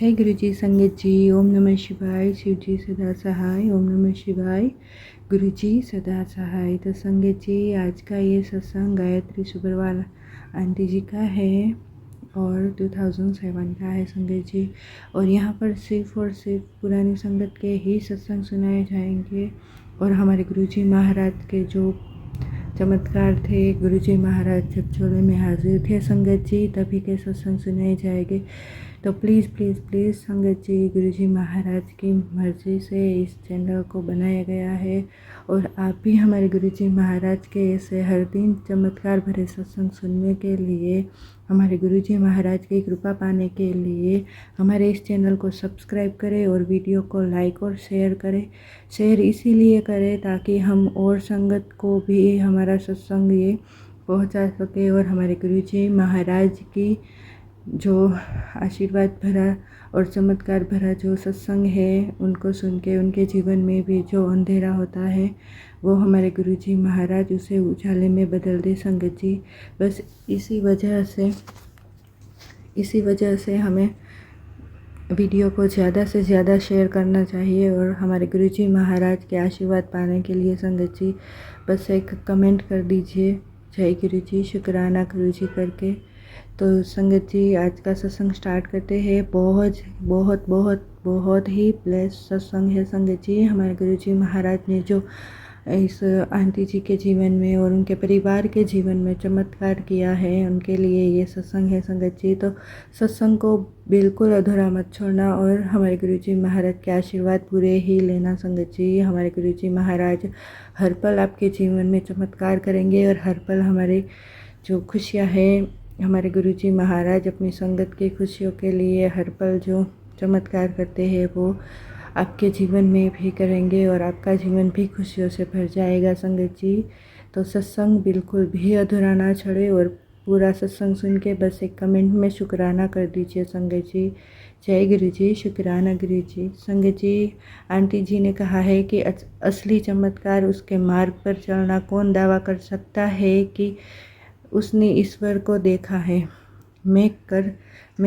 जय गुरु जी। संगत जी, ओम नमः शिवाय। शिव जी सदा सहाय। ओम नमः शिवाय। गुरु जी सदा सहाय। तो संगत जी, आज का ये सत्संग गायत्री सुबरवाल आंटी जी का है और 2007 का है संगत जी। और यहाँ पर सिर्फ और सिर्फ पुरानी संगत के ही सत्संग सुनाए जाएंगे और हमारे गुरु जी महाराज के जो चमत्कार थे, गुरु जी महाराज जब चोले में हाजिर थे संगत जी, तभी के सत्संग सुनाए जाएंगे। तो प्लीज़ प्लीज़ प्लीज़ संगत जी, गुरु जी महाराज की मर्ज़ी से इस चैनल को बनाया गया है और आप भी हमारे गुरु जी महाराज के ऐसे हर दिन चमत्कार भरे सत्संग सुनने के लिए, हमारे गुरु जी महाराज की कृपा पाने के लिए हमारे इस चैनल को सब्सक्राइब करें और वीडियो को लाइक और शेयर करें। शेयर इसीलिए करें ताकि हम और संगत को भी हमारा सत्संग ये पहुंचा सके और हमारे गुरु जी महाराज की जो आशीर्वाद भरा और चमत्कार भरा जो सत्संग है उनको सुन के उनके जीवन में भी जो अंधेरा होता है वो हमारे गुरु जी महाराज उसे उजाले में बदल दे संगत जी। बस इसी वजह से हमें वीडियो को ज़्यादा से ज़्यादा शेयर करना चाहिए और हमारे गुरु जी महाराज के आशीर्वाद पाने के लिए संगत जी बस एक कमेंट कर दीजिए, जय गुरु जी, शुक्राना गुरु जी करके। तो संगत जी, आज का सत्संग स्टार्ट करते हैं। बहुत बहुत बहुत बहुत ही ब्लेस सत्संग है संगत जी। हमारे गुरु जी महाराज ने जो इस आंटी जी के जीवन में और उनके परिवार के जीवन में चमत्कार किया है, उनके लिए ये सत्संग है संगत जी। तो सत्संग को बिल्कुल अधूरा मत छोड़ना और हमारे गुरु जी महाराज के आशीर्वाद पूरे ही लेना संगत जी। हमारे गुरु जी महाराज हर पल आपके जीवन में चमत्कार करेंगे और हर पल हमारे जो खुशियाँ हैं, हमारे गुरु जी महाराज अपनी संगत की खुशियों के लिए हर पल जो चमत्कार करते हैं वो आपके जीवन में भी करेंगे और आपका जीवन भी खुशियों से भर जाएगा संगत जी। तो सत्संग बिल्कुल भी अधूरा ना छोड़े और पूरा सत्संग सुन के बस एक कमेंट में शुक्राना कर दीजिए संगत जी। जय गुरु जी, शुक्राना गुरु जी। संगत जी, आंटी जी ने कहा है कि असली चमत्कार उसके मार्ग पर चलना। कौन दावा कर सकता है कि उसने ईश्वर को देखा है? मैं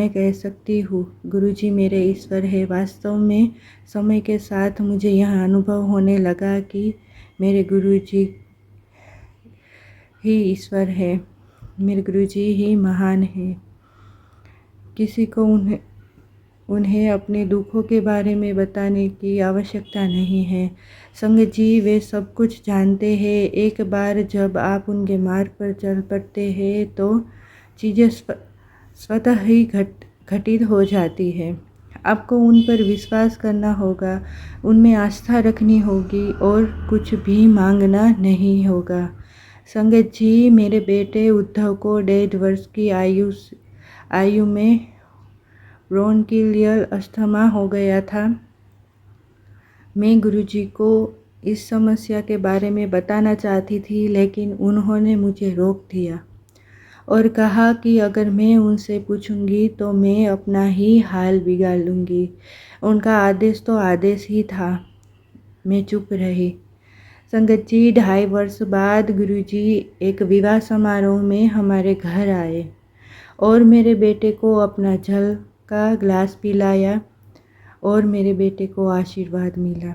कह सकती हूँ गुरुजी मेरे ईश्वर है। वास्तव में समय के साथ मुझे यह अनुभव होने लगा कि मेरे गुरुजी ही ईश्वर है, मेरे गुरुजी ही महान है। किसी को उन्हें अपने दुखों के बारे में बताने की आवश्यकता नहीं है संगत जी, वे सब कुछ जानते हैं। एक बार जब आप उनके मार्ग पर चल पड़ते हैं तो चीज़ें स्वतः ही घटित हो जाती है। आपको उन पर विश्वास करना होगा, उनमें आस्था रखनी होगी और कुछ भी मांगना नहीं होगा संगत जी। मेरे बेटे उद्धव को 1.5 वर्ष की आयु में ब्रोंकियल अस्थमा हो गया था। मैं गुरुजी को इस समस्या के बारे में बताना चाहती थी, लेकिन उन्होंने मुझे रोक दिया और कहा कि अगर मैं उनसे पूछूंगी तो मैं अपना ही हाल बिगाड़ लूँगी। उनका आदेश तो आदेश ही था। मैं चुप रही संगत जी। 2.5 वर्ष बाद गुरुजी एक विवाह समारोह में हमारे घर आए और मेरे बेटे को अपना जल का ग्लास पिलाया और मेरे बेटे को आशीर्वाद मिला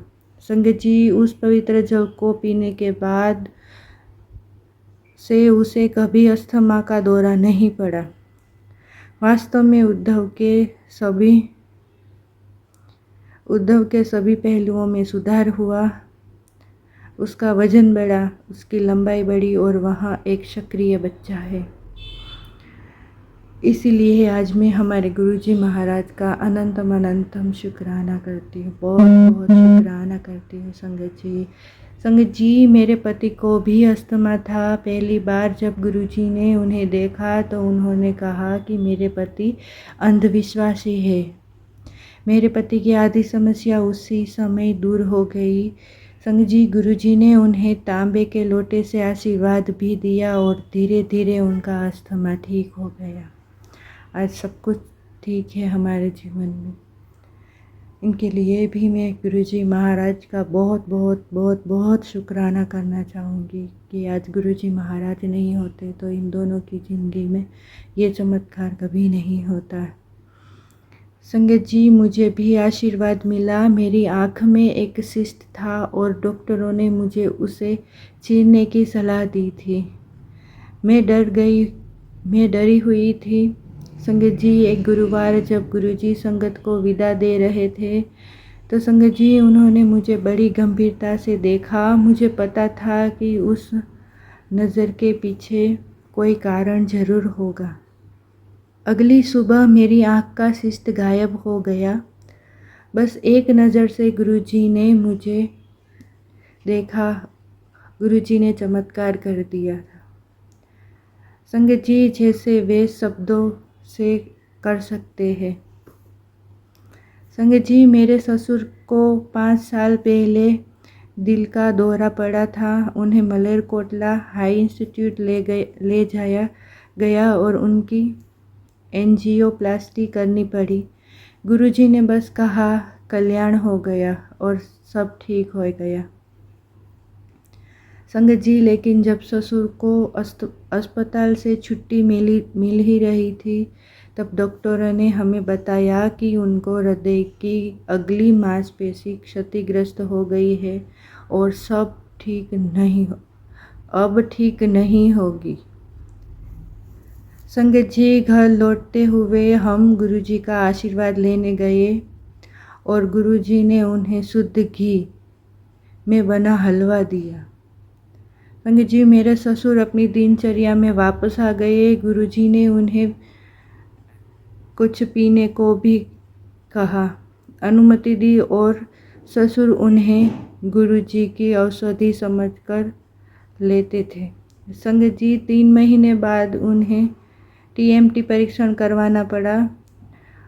संगत जी। उस पवित्र जल को पीने के बाद से उसे कभी अस्थमा का दौरा नहीं पड़ा। वास्तव में उद्धव के सभी पहलुओं में सुधार हुआ। उसका वजन बढ़ा, उसकी लंबाई बढ़ी और वहाँ एक सक्रिय बच्चा है। इसीलिए आज मैं हमारे गुरुजी महाराज का अनंतम शुक्राना करती हूँ, बहुत बहुत शुक्राना करती हूँ संगत जी। संगत जी, मेरे पति को भी अस्थमा था। पहली बार जब गुरुजी ने उन्हें देखा तो उन्होंने कहा कि मेरे पति अंधविश्वासी है। मेरे पति की आधी समस्या उसी समय दूर हो गई संगत जी। गुरुजी ने उन्हें तांबे के लोटे से आशीर्वाद भी दिया और धीरे धीरे उनका अस्थमा ठीक हो गया। आज सब कुछ ठीक है हमारे जीवन में। इनके लिए भी मैं गुरुजी महाराज का बहुत बहुत बहुत बहुत शुक्राना करना चाहूँगी कि आज गुरुजी महाराज नहीं होते तो इन दोनों की ज़िंदगी में ये चमत्कार कभी नहीं होता संगत जी, मुझे भी आशीर्वाद मिला। मेरी आँख में एक सिस्ट था और डॉक्टरों ने मुझे उसे चीरने की सलाह दी थी। मैं डरी हुई थी। संगत जी, एक गुरुवार जब गुरुजी संगत को विदा दे रहे थे तो संगत जी, उन्होंने मुझे बड़ी गंभीरता से देखा। मुझे पता था कि उस नज़र के पीछे कोई कारण ज़रूर होगा। अगली सुबह मेरी आँख का सिस्ट गायब हो गया। बस एक नज़र से गुरुजी ने मुझे देखा। गुरुजी ने चमत्कार कर दिया था। संगत जी, जैसे वे शब्दों से कर सकते हैं। संगत जी, मेरे ससुर को 5 साल पहले दिल का दौरा पड़ा था। उन्हें मलेरकोटला हाई इंस्टीट्यूट ले जाया गया और उनकी एंजियोप्लास्टी करनी पड़ी। गुरुजी ने बस कहा कल्याण हो गया और सब ठीक हो गया। संगत जी, लेकिन जब ससुर को अस्पताल से छुट्टी मिल ही रही थी तब डॉक्टरों ने हमें बताया कि उनको हृदय की अगली मांसपेशी क्षतिग्रस्त हो गई है और अब ठीक नहीं होगी। संगत जी, घर लौटते हुए हम गुरुजी का आशीर्वाद लेने गए और गुरुजी ने उन्हें शुद्ध घी में बना हलवा दिया। संगत जी, मेरे ससुर अपनी दिनचर्या में वापस आ गए। गुरुजी ने उन्हें कुछ पीने को भी कहा, अनुमति दी और ससुर उन्हें गुरुजी की औषधि समझकर लेते थे। संगत जी, 3 महीने बाद उन्हें टीएमटी परीक्षण करवाना पड़ा।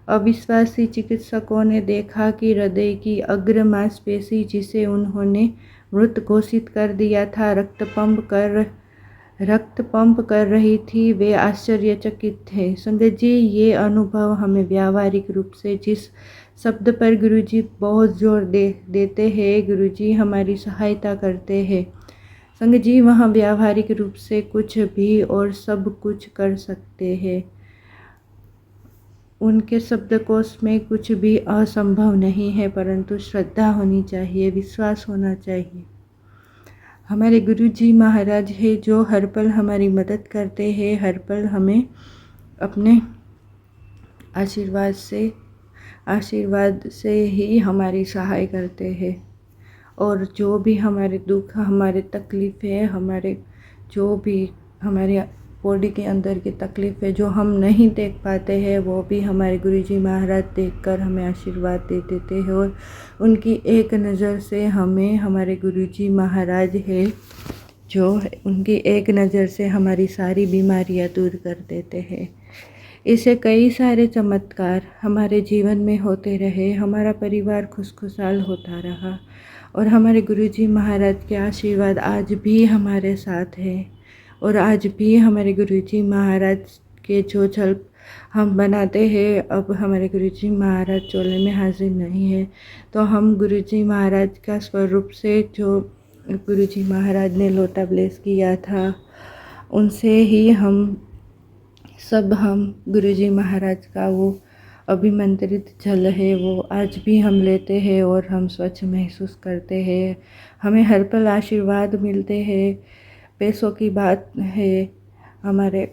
अविश्वासी चिकित्सकों ने देखा कि हृदय की अग्र मांसपेशी, जिसे उन्होंने मृत घोषित कर दिया था, रक्त पंप कर रही थी। वे आश्चर्यचकित थे। संगत जी, ये अनुभव हमें व्यावहारिक रूप से जिस शब्द पर गुरुजी बहुत जोर देते हैं, गुरुजी हमारी सहायता करते हैं। संगत जी, वहाँ व्यावहारिक रूप से कुछ भी और सब कुछ कर सकते हैं। उनके शब्दकोश में कुछ भी असंभव नहीं है, परंतु श्रद्धा होनी चाहिए, विश्वास होना चाहिए। हमारे गुरुजी महाराज है जो हर पल हमारी मदद करते हैं, हर पल हमें अपने आशीर्वाद से ही हमारी सहाय करते हैं। और जो भी हमारे दुख, हमारे तकलीफ़ है, जो भी हमारे बॉडी के अंदर की तकलीफ़ है जो हम नहीं देख पाते हैं, वो भी हमारे गुरुजी महाराज देखकर हमें आशीर्वाद दे देते हैं। और उनकी एक नज़र से हमें, हमारे गुरुजी महाराज है जो उनकी एक नज़र से हमारी सारी बीमारियां दूर कर देते हैं। इससे कई सारे चमत्कार हमारे जीवन में होते रहे, हमारा परिवार खुशहाल होता रहा और हमारे गुरुजी महाराज के आशीर्वाद आज भी हमारे साथ है। और आज भी हमारे गुरुजी महाराज के जो जल हम बनाते हैं, अब हमारे गुरुजी महाराज चोले में हाजिर नहीं है, तो हम गुरुजी महाराज का स्वरूप से, जो गुरुजी महाराज ने लोटा ब्लेस किया था, उनसे ही हम गुरुजी महाराज का वो अभिमंत्रित जल है, वो आज भी हम लेते हैं और हम स्वच्छ महसूस करते हैं। हमें हर पल आशीर्वाद मिलते हैं। पैसों की बात है, हमारे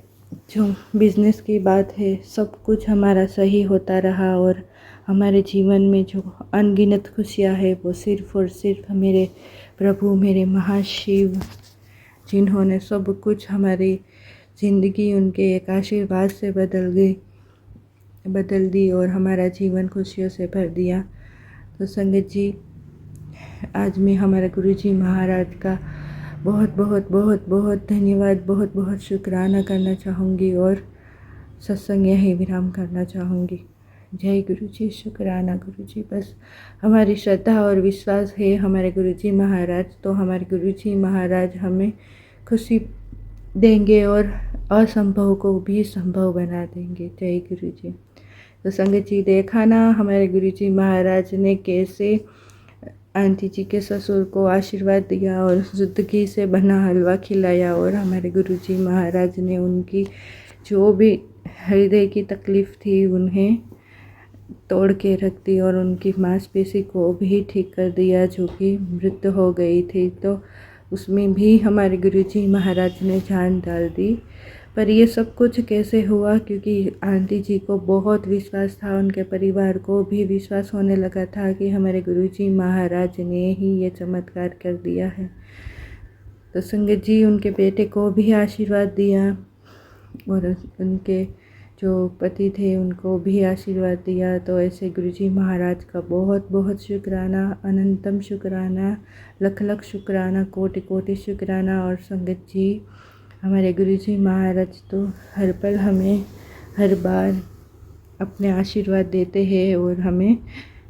जो बिज़नेस की बात है, सब कुछ हमारा सही होता रहा और हमारे जीवन में जो अनगिनत खुशियाँ है वो सिर्फ़ और सिर्फ मेरे प्रभु, मेरे महाशिव, जिन्होंने सब कुछ हमारी ज़िंदगी उनके एक आशीर्वाद से बदल दी और हमारा जीवन खुशियों से भर दिया। तो संगत जी, आज मैं हमारे गुरुजी महाराज का बहुत धन्यवाद, बहुत शुक्राना करना चाहूँगी और सत्संग यहीं विराम करना चाहूँगी। जय गुरुजी, शुक्राना गुरुजी। बस हमारी श्रद्धा और विश्वास है हमारे गुरुजी महाराज, तो हमारे गुरुजी महाराज हमें खुशी देंगे और असंभव को भी संभव बना देंगे। जय गुरुजी। तो संगत जी, देखा ना हमारे गुरुजी महाराज ने कैसे आंटी जी के ससुर को आशीर्वाद दिया और शुद्ध घी से बना हलवा खिलाया और हमारे गुरुजी महाराज ने उनकी जो भी हृदय की तकलीफ़ थी उन्हें तोड़ के रख दी और उनकी मांसपेशी को भी ठीक कर दिया जो कि मृत हो गई थी। तो उसमें भी हमारे गुरुजी महाराज ने जान डाल दी। पर ये सब कुछ कैसे हुआ, क्योंकि आंटी जी को बहुत विश्वास था, उनके परिवार को भी विश्वास होने लगा था कि हमारे गुरुजी महाराज ने ही ये चमत्कार कर दिया है। तो संगत जी उनके बेटे को भी आशीर्वाद दिया और उनके जो पति थे उनको भी आशीर्वाद दिया। तो ऐसे गुरुजी महाराज का बहुत बहुत शुक्राना, अनंतम शुक्राना, लख लख शुक्राना, कोटि कोटि शुक्राना। और संगत जी हमारे गुरुजी महाराज तो हर पल हमें हर बार अपने आशीर्वाद देते हैं और हमें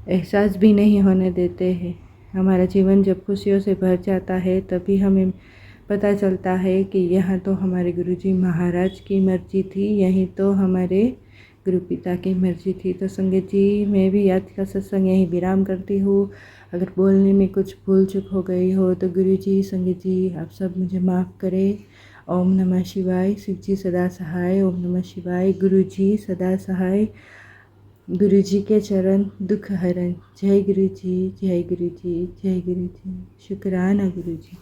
एहसास भी नहीं होने देते हैं। हमारा जीवन जब खुशियों से भर जाता है तभी हमें पता चलता है कि यहाँ तो हमारे गुरुजी महाराज की मर्जी थी, यहीं तो हमारे गुरु पिता की मर्जी थी। तो संगत जी मैं भी आज का सत्संग यहीं विराम करती हूँ। अगर बोलने में कुछ भूल चूक हो गई हो तो गुरुजी संगत जी आप सब मुझे माफ़ करें। ओम नमः शिवाय। शिव जी सदा सहाय। ओम नमः शिवाय। गुरुजी सदा सहाय। गुरुजी के चरण दुख हरण। जय गुरुजी, जय गुरुजी, जय गुरुजी। शुक्राना गुरुजी।